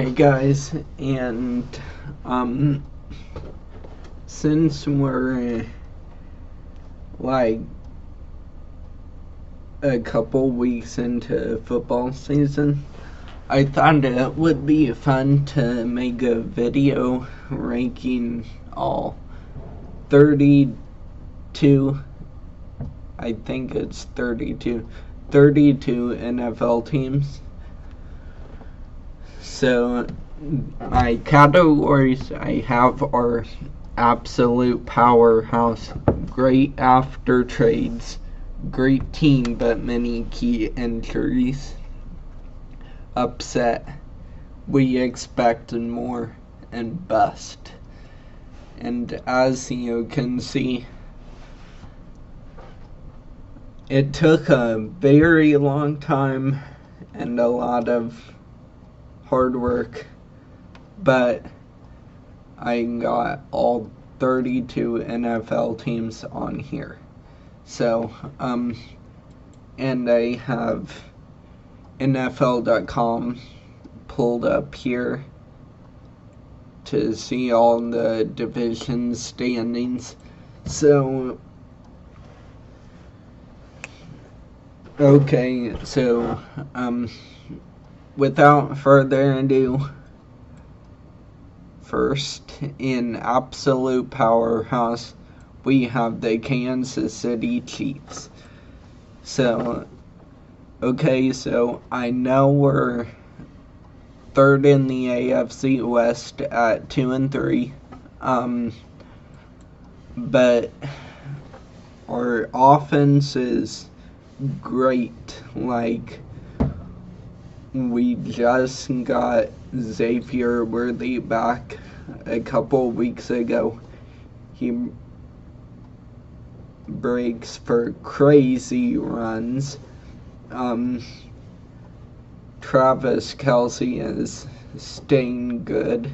Hey guys, and since we're like a couple weeks into football season, I thought it would be fun to make a video ranking all 32, I think it's 32 NFL teams. So my categories I have are absolute powerhouse, great after trades, great team but many key injuries, upset, we expected more, and bust. And as you can see, it took a very long time and a lot of hard work, but I got all 32 NFL teams on here. So, and I have NFL.com pulled up here to see all the division standings. So, okay, so, without further ado, first, in absolute powerhouse, we have the Kansas City Chiefs. So, okay, so I know we're third in the AFC West at 2-3, but our offense is great. Like, we just got Xavier Worthy back a couple weeks ago. He breaks for crazy runs. Travis Kelce is staying good.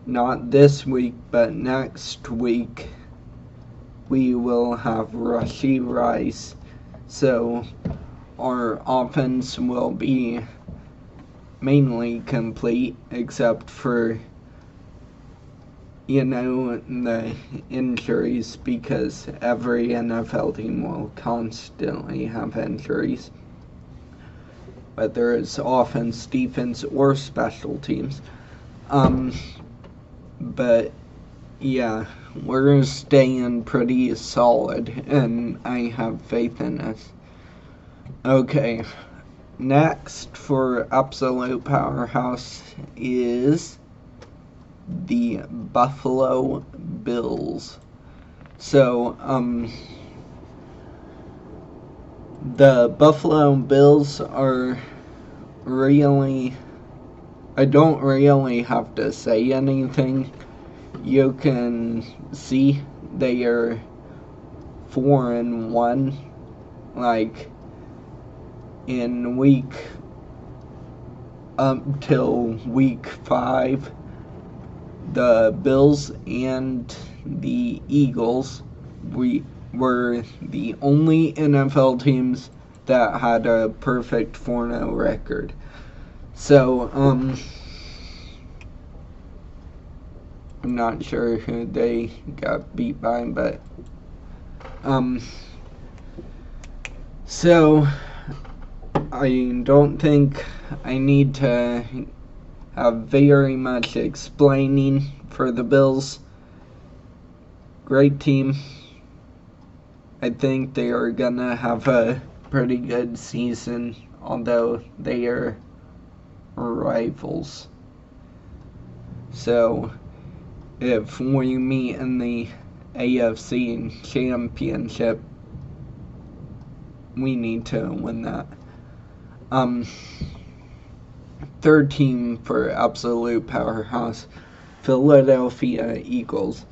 Not this week, but next week we will have Rashee Rice. So our offense will be mainly complete, except for, the injuries, because every NFL team will constantly have injuries, whether it's offense, defense, or special teams. But yeah, we're staying pretty solid, and I have faith in us. Okay, next for absolute powerhouse is the Buffalo Bills. So, the Buffalo Bills are really, I don't really have to say anything. You can see they are 4-1, like, in week up till week 5. The Bills and the Eagles were the only NFL teams that had a perfect 4-0 record. So, I'm not sure who they got beat by, but, so I don't think I need to have very much explaining for the Bills. Great team. I think they are gonna have a pretty good season, although they are rivals. So, if we meet in the AFC Championship, we need to win that. Third team for absolute powerhouse, Philadelphia Eagles,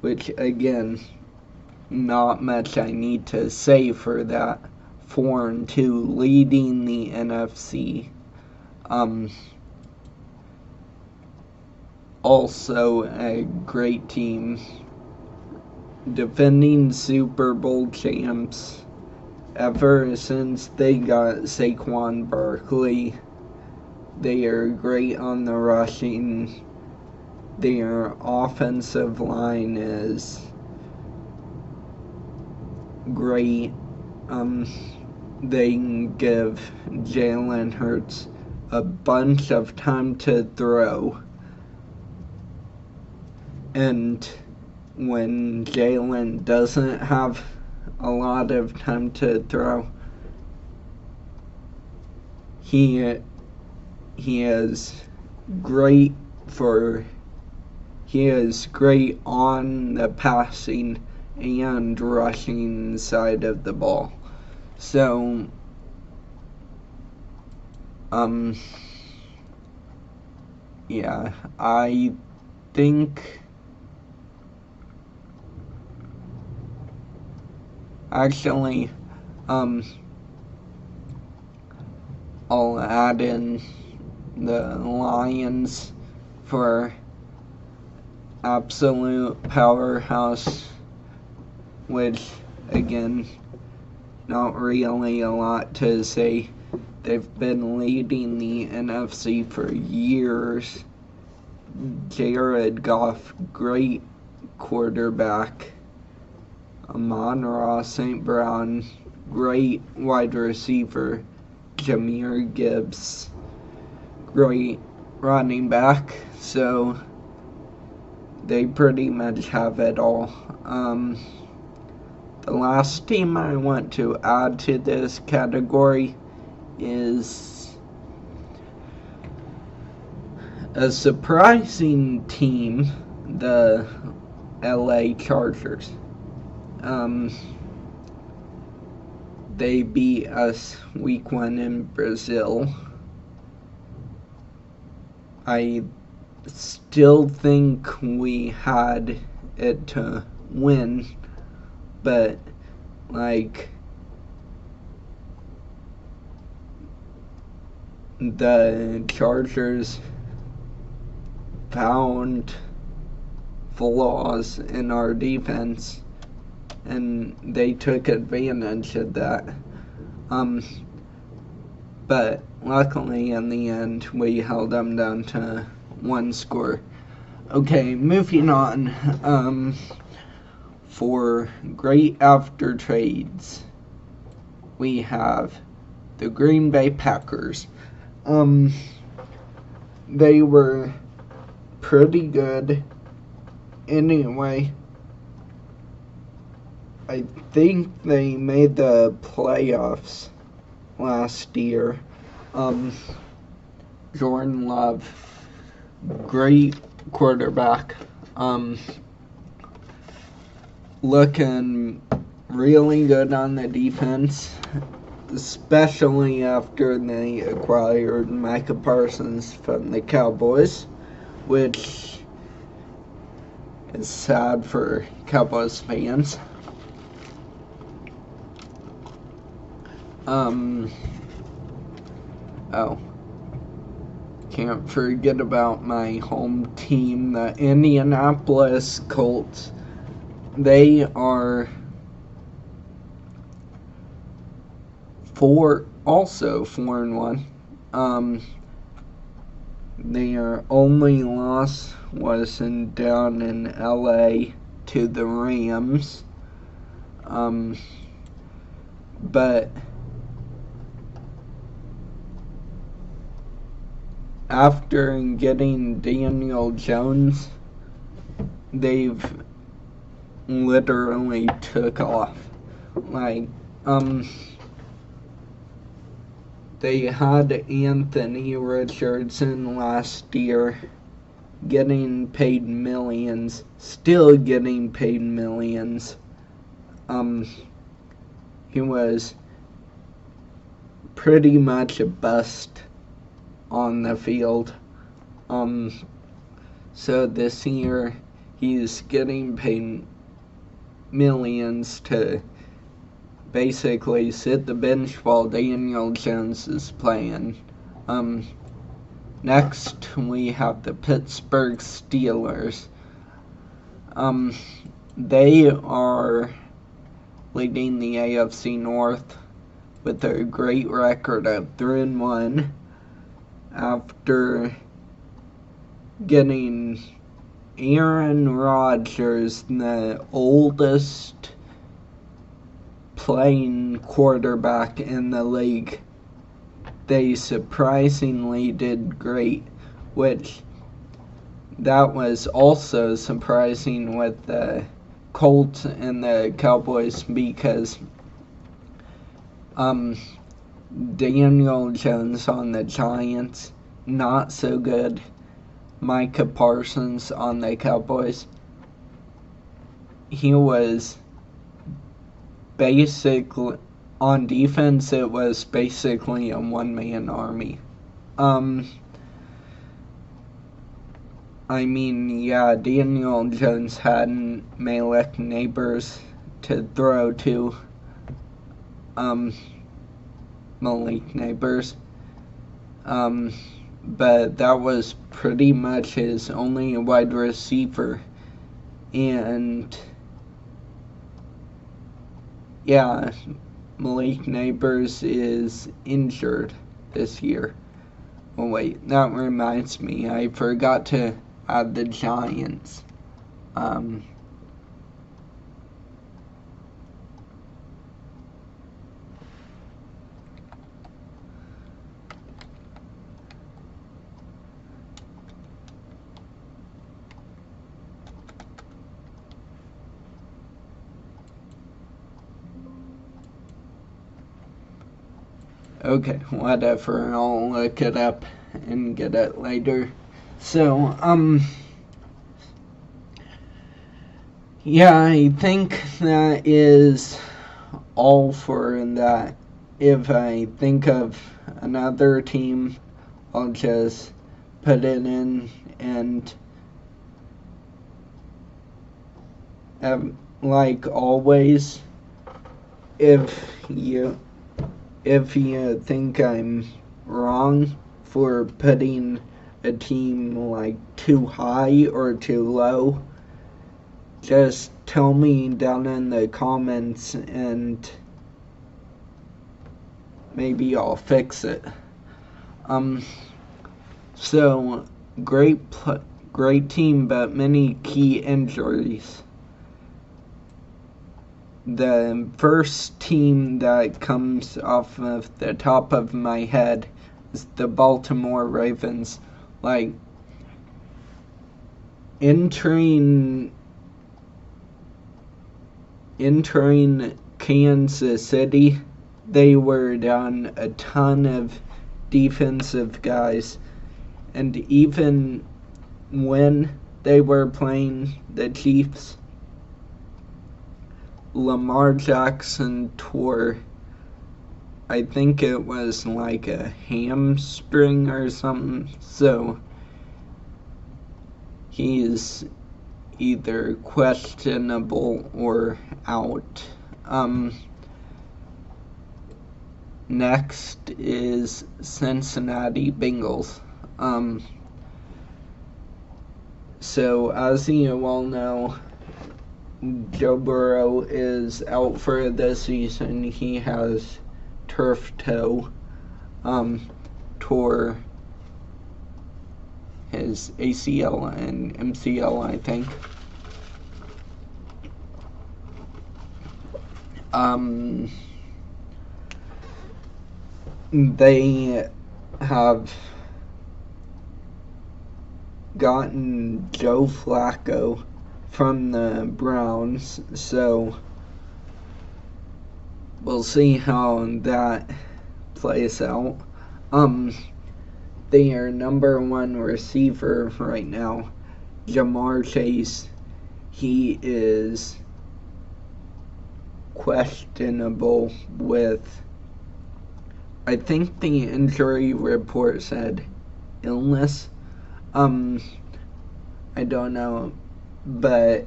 which, again, not much I need to say for that. 4-2, leading the NFC. Also a great team, defending Super Bowl champs ever since they got Saquon Barkley They are great on the rushing. Their offensive line is great. They can give Jalen Hurts a bunch of time to throw. And when Jalen doesn't have a lot of time to throw, he is great on the passing and rushing side of the ball. So yeah, I think actually I'll add in the Lions for absolute powerhouse, which again, not really a lot to say. They've been leading the NFC for years. Jared Goff, great quarterback. Amon-Ra St. Brown, great wide receiver. Jahmyr Gibbs, great running back. So they pretty much have it all. The last team I want to add to this category is a surprising team, the LA Chargers. They beat us week 1 in Brazil. I still think we had it to win, but the Chargers found flaws in our defense, and they took advantage of that. But luckily in the end we held them down to 1 score. Okay, moving on. For great after trades, we have the Green Bay Packers. They were pretty good anyway. I think they made the playoffs last year. Jordan Love, great quarterback. Looking really good on the defense, especially after they acquired Micah Parsons from the Cowboys, which is sad for Cowboys fans. Can't forget about my home team, the Indianapolis Colts. They are 4-1. Their only loss was down in LA to the Rams. But after getting Daniel Jones, they've literally took off. They had Anthony Richardson last year, getting paid millions, still getting paid millions. He was pretty much a bust on the field. So this year he's getting paid millions to basically sit the bench while Daniel Jones is playing. Next we have the Pittsburgh Steelers. They are leading the AFC North with a great record of 3-1. after getting Aaron Rodgers, the oldest playing quarterback in the league. They surprisingly did great, which that was also surprising with the Colts and the Cowboys because Daniel Jones on the Giants, not so good. Micah Parsons on the Cowboys, he was basically, on defense, it was basically a one-man army. Daniel Jones had Malik Neighbors to throw to. Malik Neighbors. But that was pretty much his only wide receiver. And yeah, Malik Neighbors is injured this year. Oh wait, that reminds me, I forgot to add the Giants. Okay, whatever, I'll look it up and get it later. So, yeah, I think that is all for that. If I think of another team, I'll just put it in, and like always, if you think I'm wrong for putting a team like too high or too low, just tell me down in the comments and maybe I'll fix it. So great team, but many key injuries. The first team that comes off of the top of my head is the Baltimore Ravens. Like, entering Kansas City, they were down a ton of defensive guys, and even when they were playing the Chiefs, Lamar Jackson tore, I think it was like a hamstring or something, so he's either questionable or out. Next is Cincinnati Bengals. So as you all know, Joe Burrow is out for this season. He has turf toe, tore his ACL and MCL, I think. They have gotten Joe Flacco from the Browns, so we'll see how that plays out. Their number one receiver right now, Ja'Marr Chase, he is questionable with, I think the injury report said illness. I don't know, but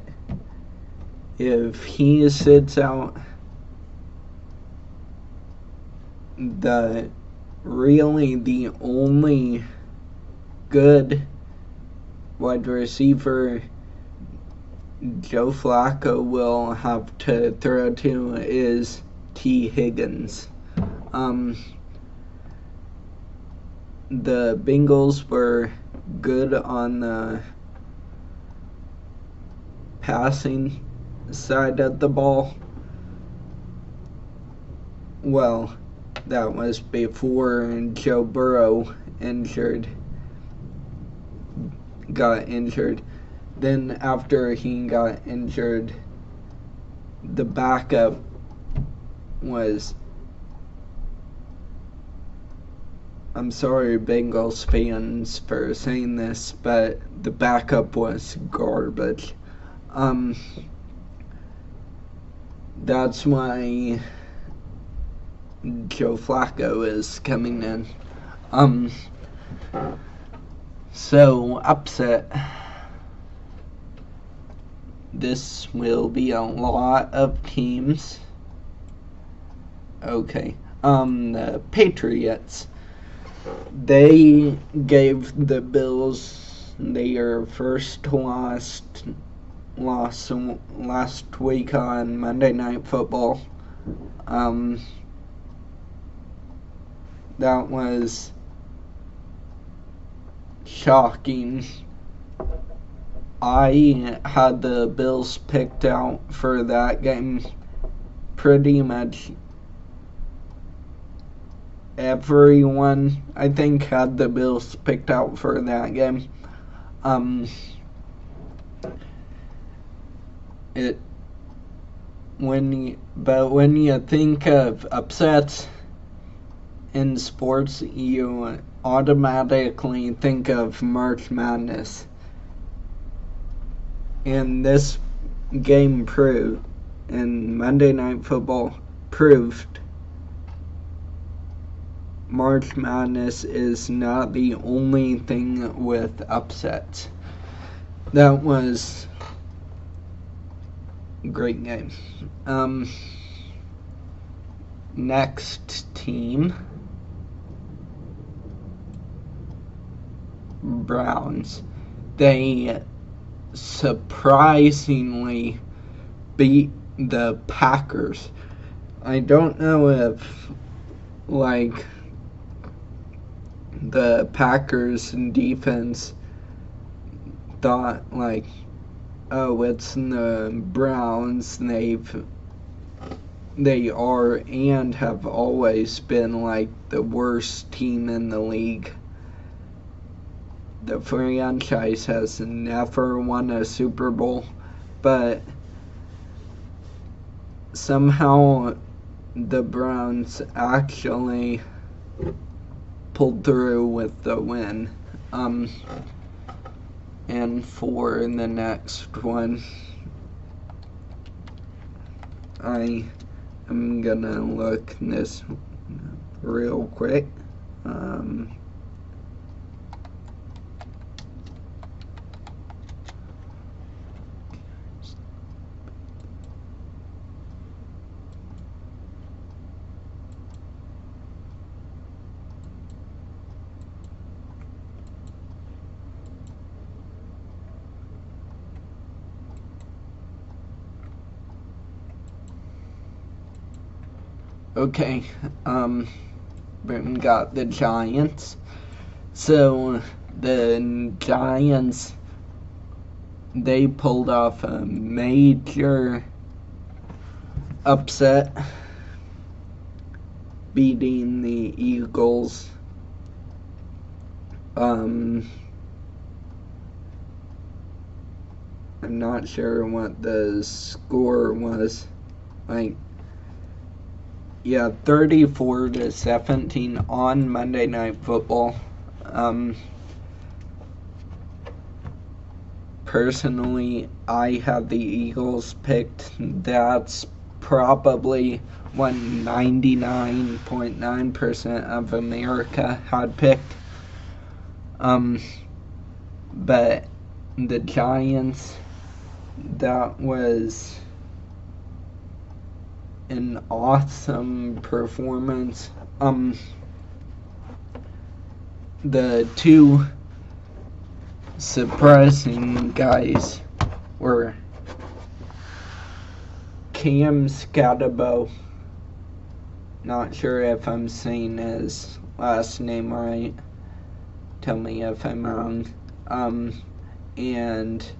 if he sits out, the only good wide receiver Joe Flacco will have to throw to is T. Higgins. the Bengals were good on the passing side of the ball. Well, that was before Joe Burrow got injured. Then after he got injured, the backup was, I'm sorry Bengals fans for saying this, but the backup was garbage. That's why Joe Flacco is coming in. So upset. This will be a lot of teams. Okay. The Patriots. They gave the Bills their first loss last week on Monday Night Football. That was shocking. I had the Bills picked out for that game. Pretty much everyone, I think, had the Bills picked out for that game. When you think of upsets in sports, you automatically think of March Madness. And this game proved, and Monday Night Football proved, March Madness is not the only thing with upsets. That was a great game. Next team, Browns. They surprisingly beat the Packers. I don't know if, the Packers defense thought, oh, it's the Browns. They are and have always been, the worst team in the league. The franchise has never won a Super Bowl, but somehow the Browns actually pulled through with the win. And for the next one, I am gonna look this real quick. Okay, we got the Giants. So the Giants, they pulled off a major upset, beating the Eagles. I'm not sure what the score was. 34-17 on Monday Night Football. Personally, I had the Eagles picked. That's probably what 99.9% of America had picked. But the Giants, that was an awesome performance. The two surprising guys were Cam Scatabo, not sure if I'm saying his last name right, tell me if I'm wrong. And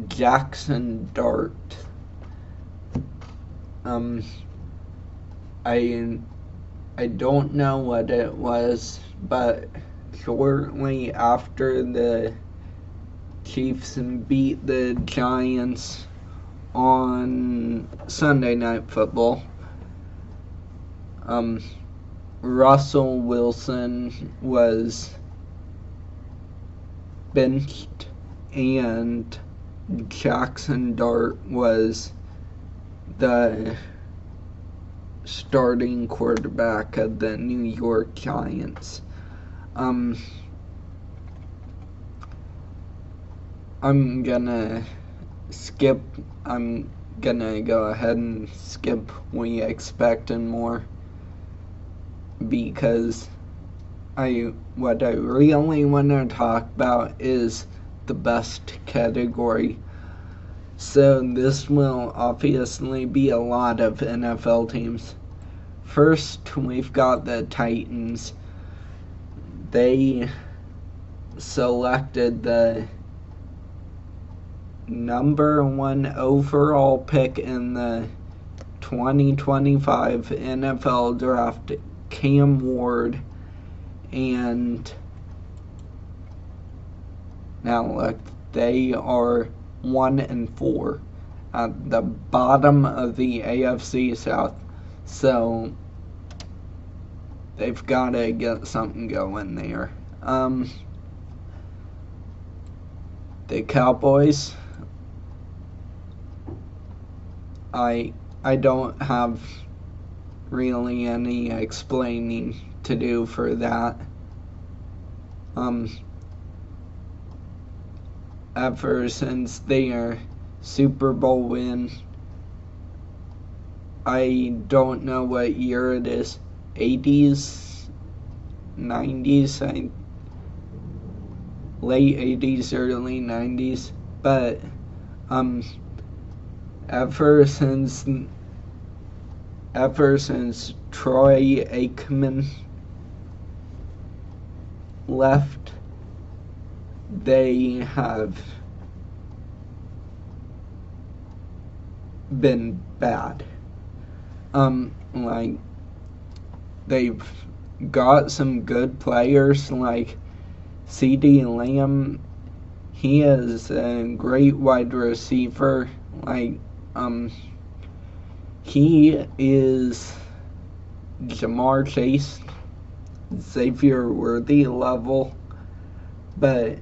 Jackson Dart. I don't know what it was, but shortly after the Chiefs beat the Giants on Sunday Night Football, Russell Wilson was benched and Jackson Dart was the starting quarterback of the New York Giants. I'm gonna go ahead and skip We Expect and More, because what I really want to talk about is the best category. So this will obviously be a lot of NFL teams. First, we've got the Titans. They selected the number 1 overall pick in the 2025 NFL Draft, Cam Ward. And now look, they are 1-4 at the bottom of the AFC South. So they've got to get something going there. The Cowboys, I don't have really any explaining to do for that. Ever since their Super Bowl win, I don't know what year it is, 80s, 90s, late 80s, early 90s, but ever since Troy Aikman left, they have been bad. Like, they've got some good players like CeeDee Lamb. He is a great wide receiver. Like, he is Jamar Chase, Xavier Worthy level, but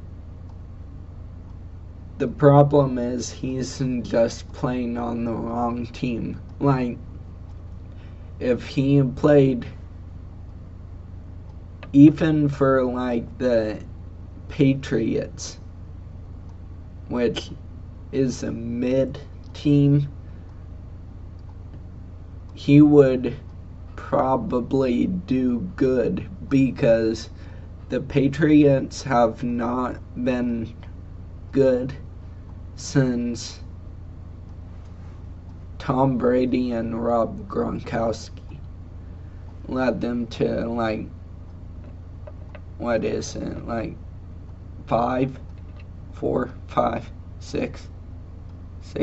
the problem is he's just playing on the wrong team. Like, if he played even for like the Patriots, which is a mid team, he would probably do good, because the Patriots have not been good since Tom Brady and Rob Gronkowski led them to, like, what is it, like 5, 4, 5, 6,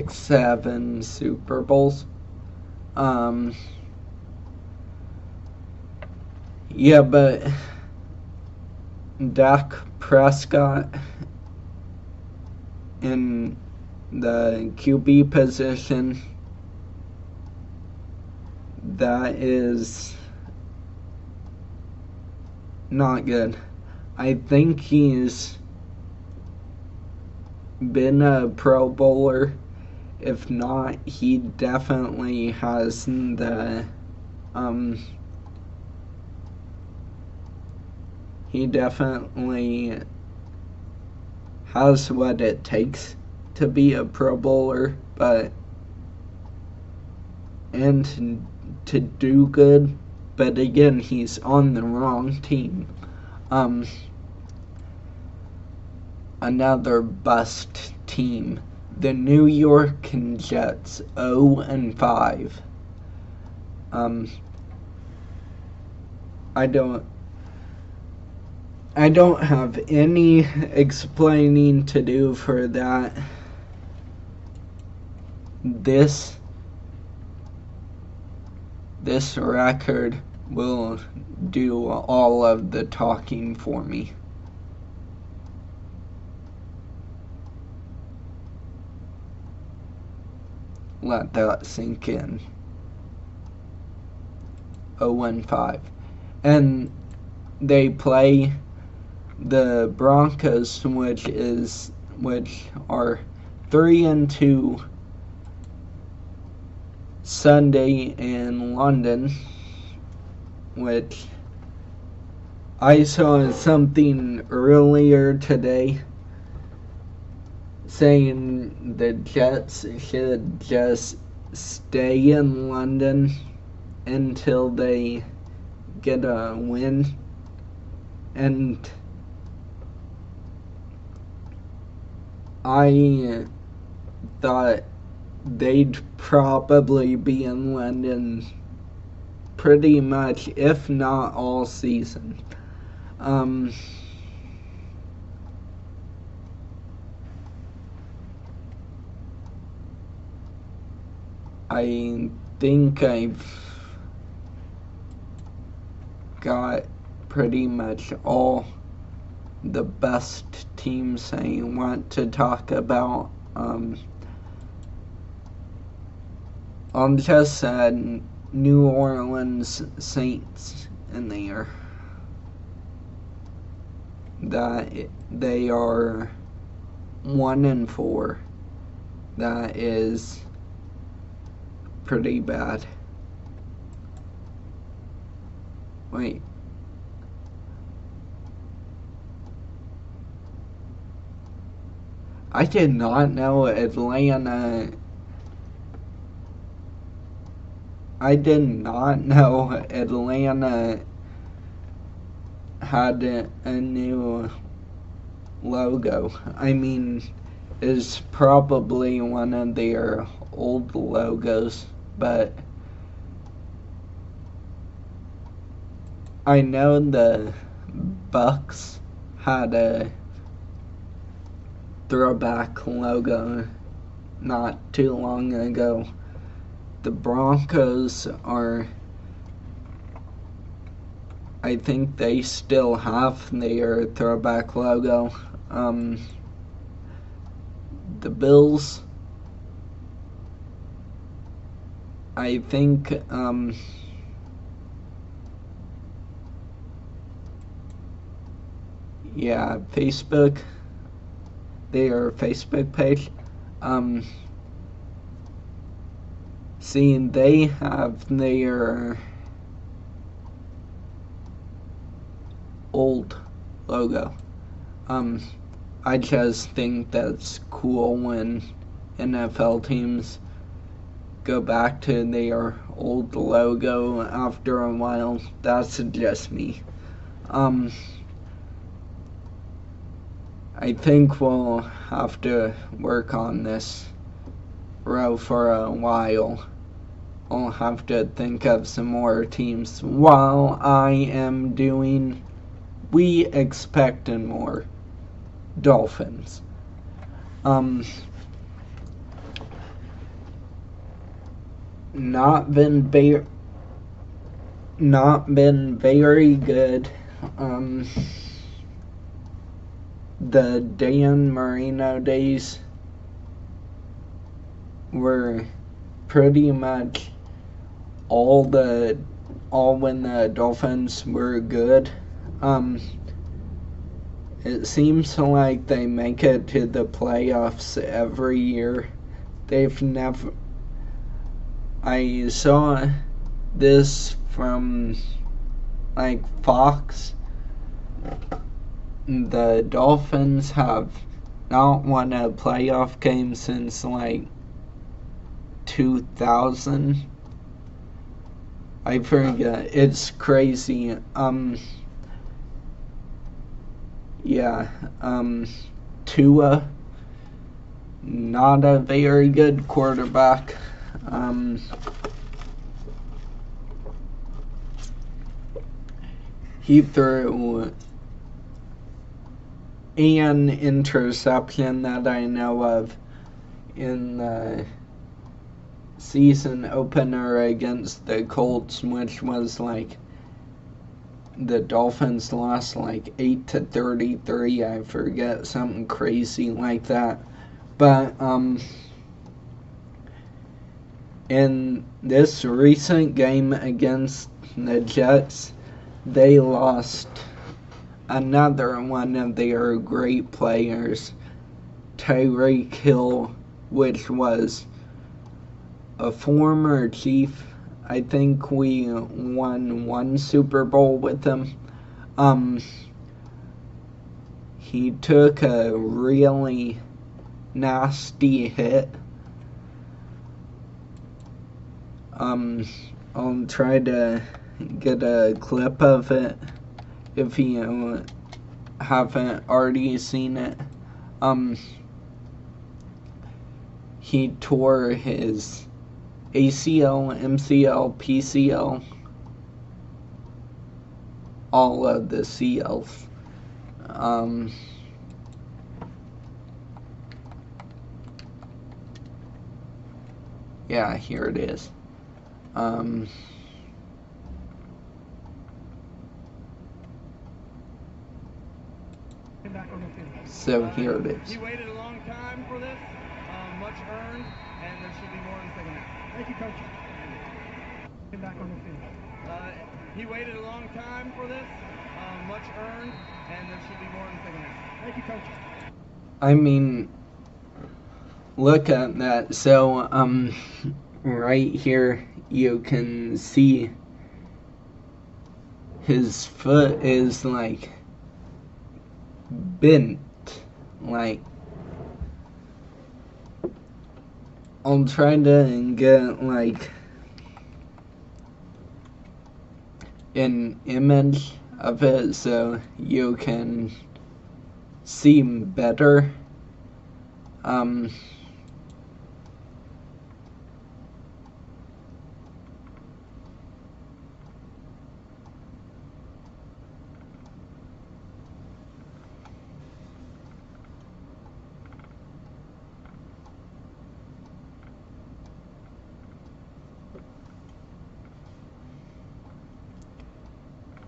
7 Super Bowls. Yeah, but Dak Prescott in the QB position, that is not good. I think he's been a Pro Bowler. If not, he definitely has the he definitely has what it takes to be a Pro Bowler, and to do good, but again, he's on the wrong team. Another bust team, the New York Jets, 0-5. I don't have any explaining to do for that. This record will do all of the talking for me. Let that sink in. 0-5. And they play the Broncos, which are 3-2 Sunday in London, which I saw something earlier today saying the Jets should just stay in London until they get a win. And I thought they'd probably be in London pretty much, if not all season. I think I've got pretty much all the best teams I want to talk about. I'll just add New Orleans Saints in there. That they are 1-4. That is pretty bad. Wait. I did not know Atlanta. I did not know Atlanta had a new logo. I mean, it's probably one of their old logos, but I know the Bucks had a throwback logo not too long ago. The Broncos are, I think they still have their throwback logo. The Bills, I think, yeah, Facebook, their Facebook page, seeing they have their old logo. I just think that's cool when NFL teams go back to their old logo after a while. That's just me. I think we'll have to work on this row for a while. I'll have to think of some more teams while I am doing We Expect and More Dolphins. Not been very good. The Dan Marino days were pretty much all when the Dolphins were good. It seems like they make it to the playoffs every year. They've never. I saw this from Fox. The Dolphins have not won a playoff game since 2000. I forget. It's crazy. Tua, not a very good quarterback. He threw an interception that I know of in the season opener against the Colts, which was like the Dolphins lost like 8-33. I forget, something crazy like that. But in this recent game against the Jets, they lost another one of their great players, Tyreek Hill, which was a former Chief. I think we won one Super Bowl with him. He took a really nasty hit. I'll try to get a clip of it if you haven't already seen it. He tore his ACL, MCL, PCL, all of the CLs. Yeah, here it is. So here it is. He waited a long time for this, much earned, and there should be more in the second half. Thank you, Coach. Get back on the field. He waited a long time for this, much earned, and there should be more in the second half. Thank you, Coach. I mean, look at that. So, right here, you can see his foot is like bent. Like, I'll try to get like an image of it so you can see better.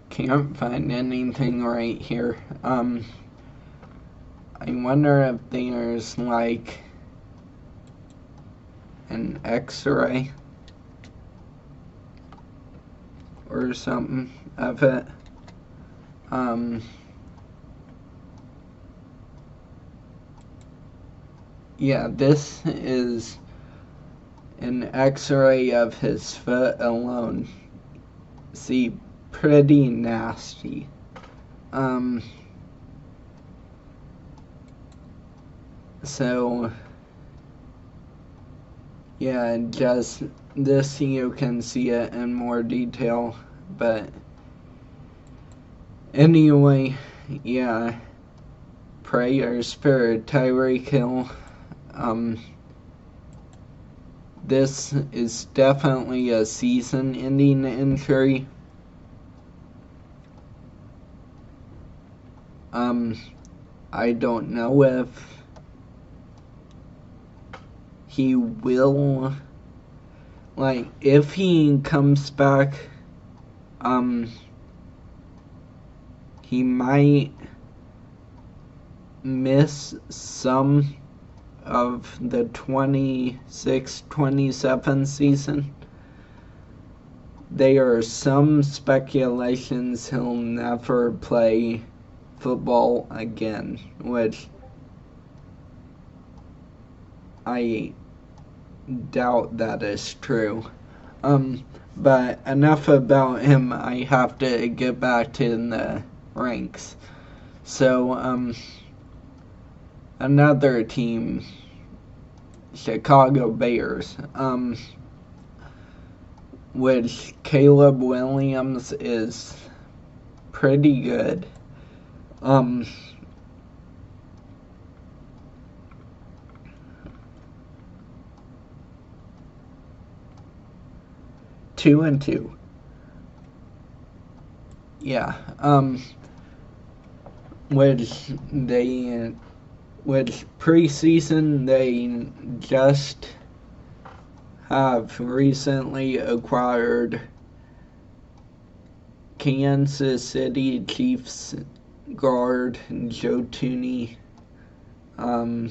Can't find anything right here. I wonder if there's like an X-ray or something of it. Yeah, this is an X-ray of his foot alone. See, pretty nasty. So yeah, just this you can see it in more detail, but anyway, yeah, prayers for Tyreek Hill. This is definitely a season-ending injury. I don't know if he will, like, if he comes back, he might miss some of the 26-27 season. There are some speculations he'll never play football again, which I doubt that is true. But enough about him. I have to get back to the ranks. So, another team, Chicago Bears, which Caleb Williams is pretty good. 2-2. Yeah. which preseason they just have recently acquired Kansas City Chiefs guard Joe Thuney. I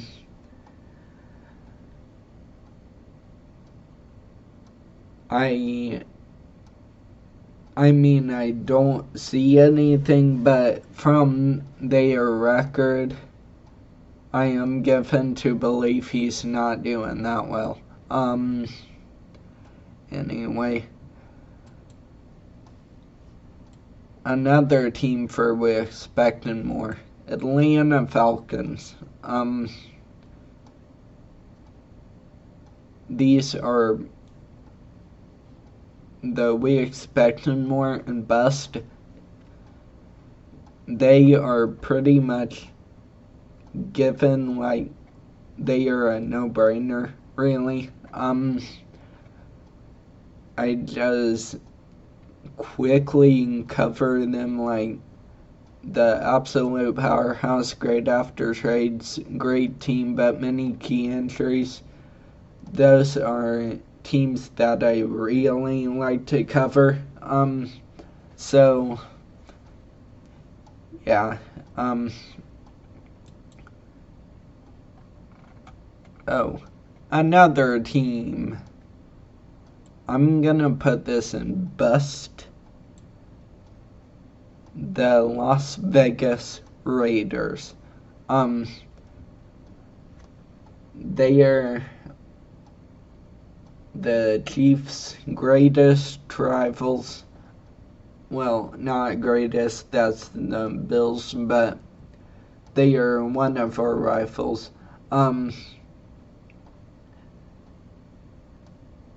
mean, I don't see anything, but from their record, I am given to believe he's not doing that well. Anyway. Another team for we're expecting more. Atlanta Falcons. These are the we expecting more and best. They are pretty much given, like they are a no-brainer, really. I just quickly cover them like the absolute powerhouse, great after trades, great team, but many key injuries. Those are teams that I really like to cover. So yeah. Oh, another team. I'm gonna put this in bust. The Las Vegas Raiders. They are the Chiefs' greatest rivals. Well, not greatest, that's the Bills, but they are one of our rivals.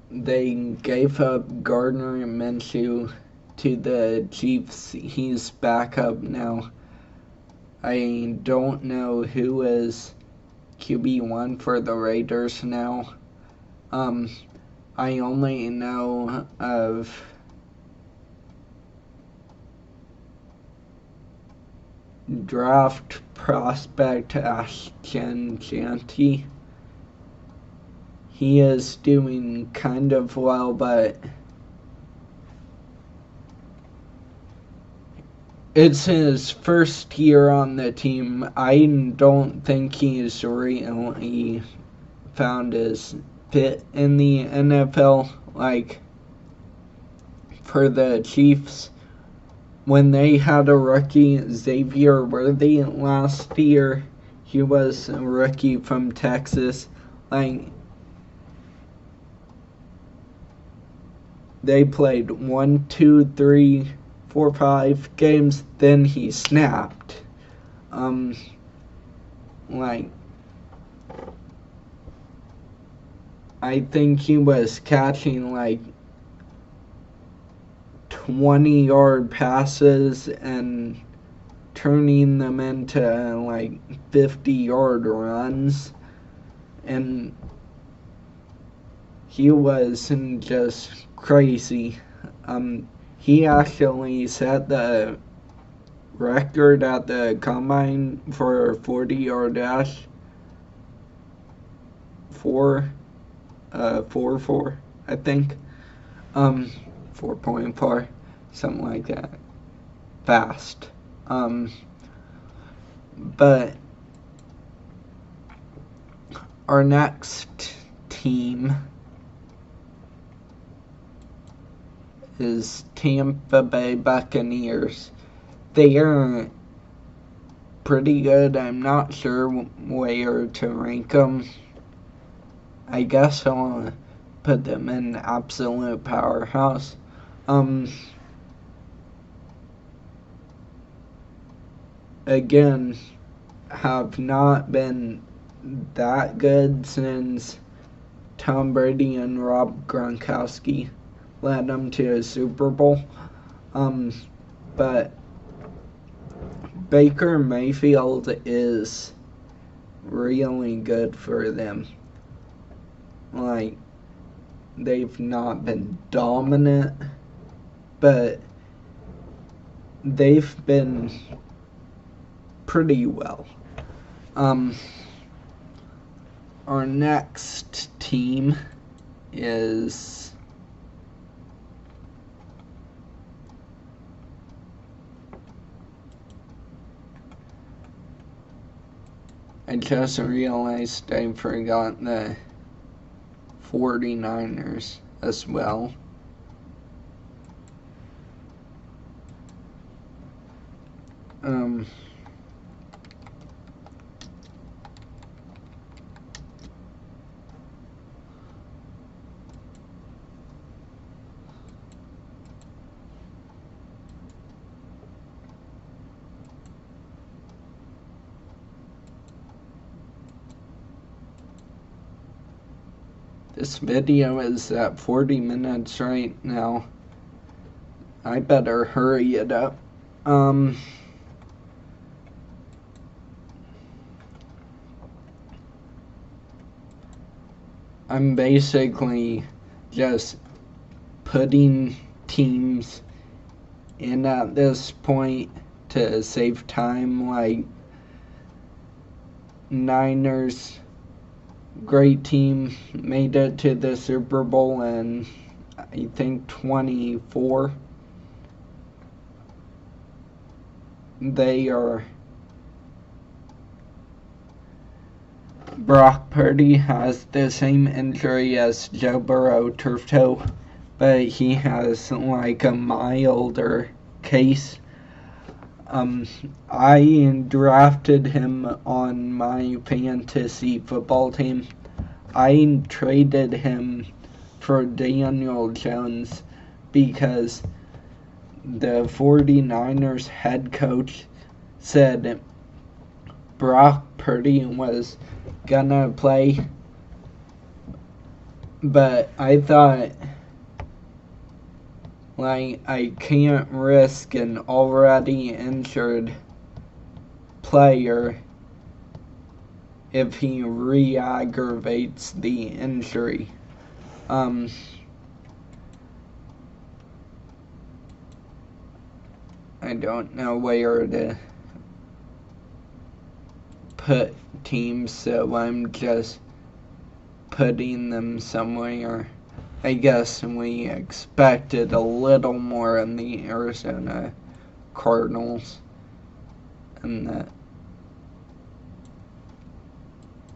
They gave up Gardner Minshew to the Chiefs. He's back up now. I don't know who is QB1 for the Raiders now. I only know of draft prospect Ashton Janty. He is doing kind of well, but it's his first year on the team. I don't think he's really found his fit in the NFL. Like, for the Chiefs, when they had a rookie, Xavier Worthy, last year, he was a rookie from Texas. Like, they played 1, 2, 3, 4, 5 games, then he snapped. Like, I think he was catching like 20-yard passes and turning them into like 50-yard runs, and he was just crazy. He actually set the record at the combine for a 40-yard dash. 4.4, I think. 4.4, something like that. Fast. But our next team is Tampa Bay Buccaneers. They are pretty good. I'm not sure where to rank them. I guess I'll put them in absolute powerhouse. Again, have not been that good since Tom Brady and Rob Gronkowski led them to a Super Bowl. But Baker Mayfield is really good for them. Like, they've not been dominant, but they've been pretty well. Our next team is I just realized I forgot the 49ers as well. This video is at 40 minutes right now. I better hurry it up. I'm basically just putting teams in at this point to save time, like Niners, great team, made it to the Super Bowl in I think 24. Brock Purdy has the same injury as Joe Burrow, turf toe, but he has like a milder case. I drafted him on my fantasy football team. I traded him for Daniel Jones because the 49ers head coach said Brock Purdy was gonna play, but I thought, like, I can't risk an already injured player if he re-aggravates the injury. I don't know where to put teams, so I'm just putting them somewhere. I guess we expected a little more in the Arizona Cardinals and the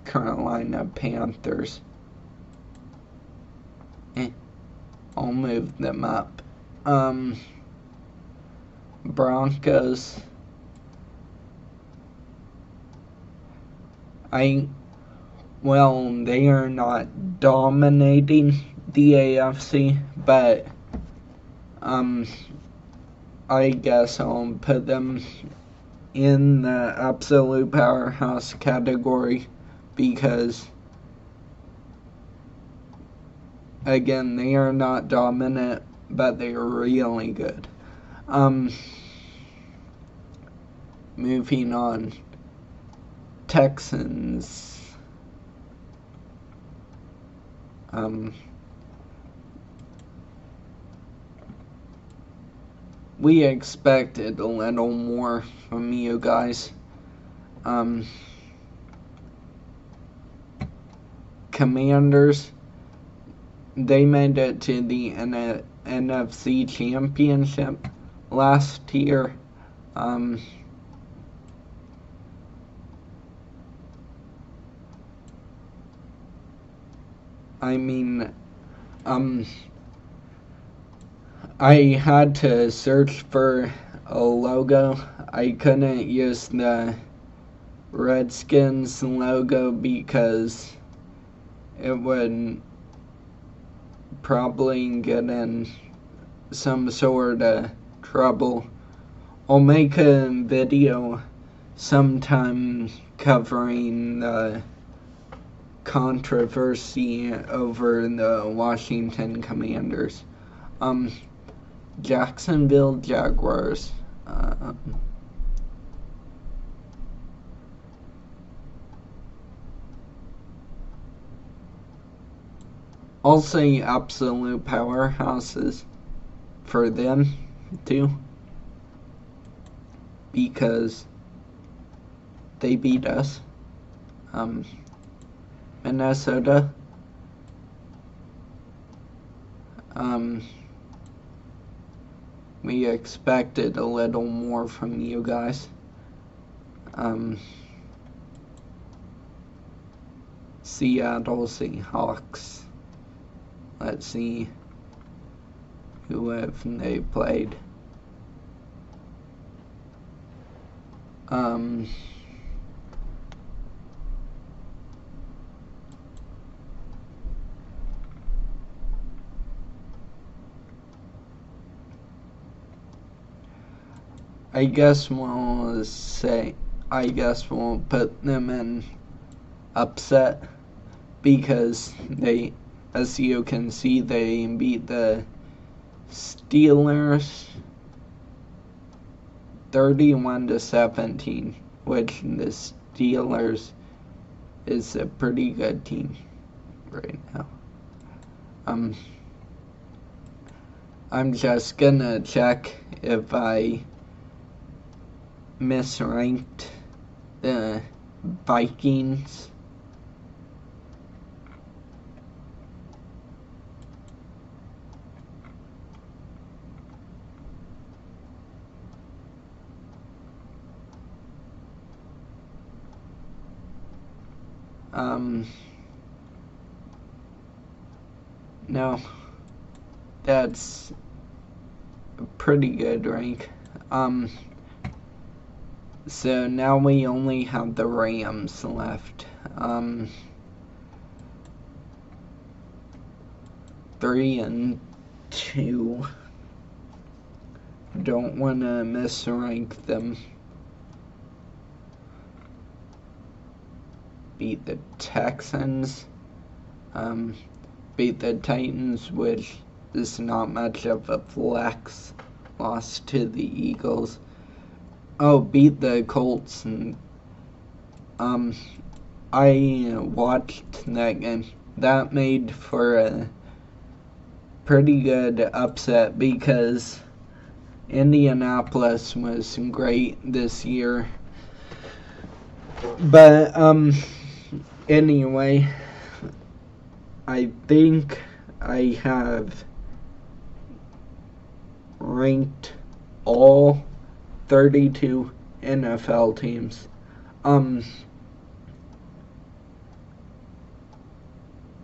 Carolina Panthers. I'll move them up. Broncos. They are not dominating the AFC, but I guess I'll put them in the absolute powerhouse category because, again, they are not dominant, but they are really good. Moving on. Texans. We expected a little more from you guys. Commanders, they made it to the NFC Championship last year. I had to search for a logo. I couldn't use the Redskins logo because it would probably get in some sort of trouble. I'll make a video sometime covering the controversy over the Washington Commanders. Jacksonville Jaguars. I'll say absolute powerhouses for them too, because they beat us. Minnesota. We expected a little more from you guys. Seattle Seahawks. Let's see who have they played. I guess we'll put them in upset because they, as you can see, they beat the Steelers 31-17, which the Steelers is a pretty good team right now. I'm just gonna check if I misranked the Vikings. No, that's a pretty good rank. So now we only have the Rams left. 3-2. Don't want to misrank them. Beat the Texans. Beat the Titans, which is not much of a flex. Lost to the Eagles. Oh, beat the Colts. And I watched that game. That made for a pretty good upset because Indianapolis was great this year. But anyway, I think I have ranked all 32 NFL teams.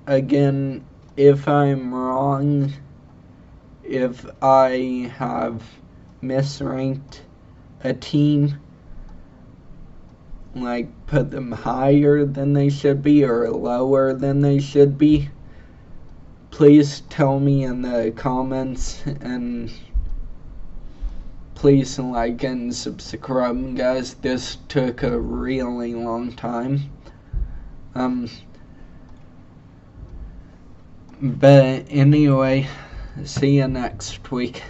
Again, if I'm wrong, if I have misranked a team, like put them higher than they should be or lower than they should be, please tell me in the comments, and please like and subscribe, guys. This took a really long time. But anyway, see you next week.